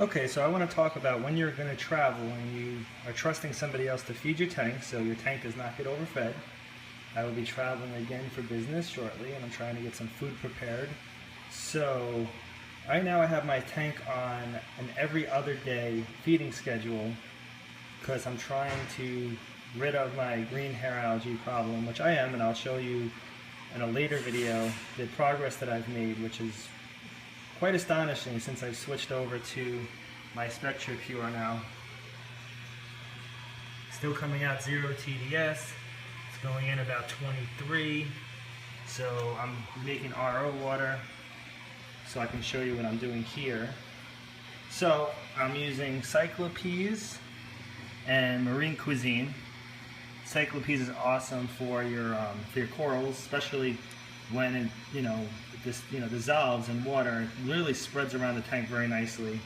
Okay, so I want to talk about when you're going to travel and you are trusting somebody else to feed your tank so your tank does not get overfed. I will be traveling again for business shortly and I'm trying to get some food prepared. So right now I have my tank on an every other day feeding schedule because I'm trying to rid of my green hair algae problem, which I am, and I'll show you in a later video the progress that I've made, which is quite astonishing since I've switched over to my Spectra Pure now. Still coming out 0 TDS. It's going in about 23. So I'm making RO water so I can show you what I'm doing here. So I'm using Cyclopeas and Marine Cuisine. Cyclopeas is awesome for your corals, especially when it dissolves in water. It really spreads around the tank very nicely,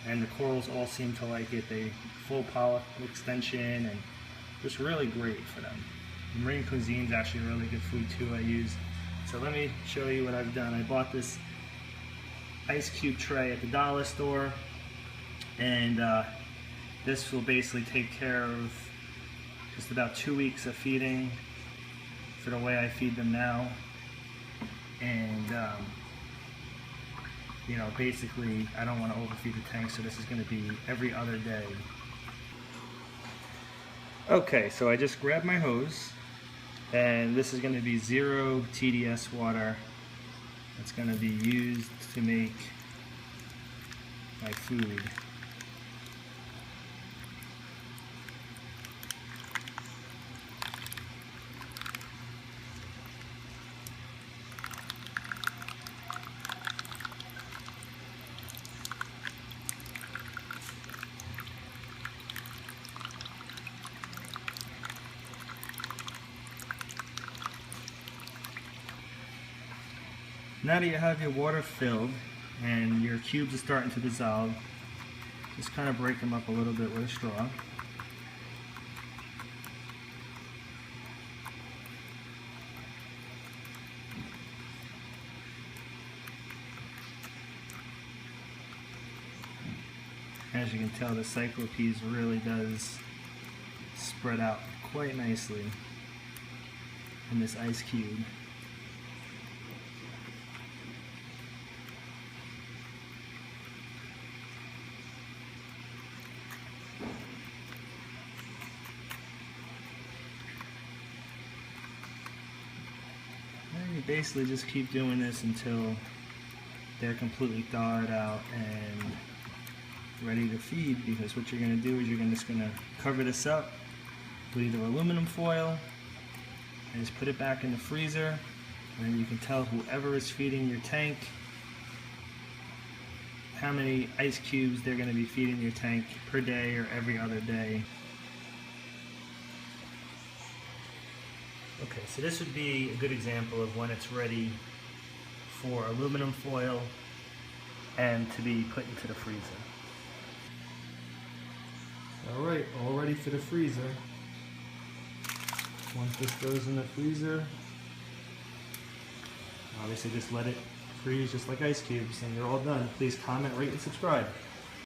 and the corals all seem to like it. They full polyp extension and just really great for them. Marine Cuisine is actually really good food too. I use. So let me show you what I've done. I bought this ice cube tray at the dollar store, and this will basically take care of just about 2 weeks of feeding for the way I feed them now. And basically I don't want to overfeed the tank, so this is going to be every other day. Okay, so I just grabbed my hose, and this is going to be 0 TDS water. It's going to be used to make my food. Now that you have your water filled and your cubes are starting to dissolve, just kind of break them up a little bit with a straw. As you can tell, the Cyclopeas really does spread out quite nicely in this ice cube. And you basically just keep doing this until they're completely thawed out and ready to feed, because what you're going to do is you're just going to cover this up with either aluminum foil and just put it back in the freezer, and then you can tell whoever is feeding your tank how many ice cubes they're going to be feeding your tank per day or every other day. Okay, so this would be a good example of when it's ready for aluminum foil and to be put into the freezer. Alright, all ready for the freezer. Once this goes in the freezer, obviously just let it freeze just like ice cubes, and you're all done. Please comment, rate, and subscribe.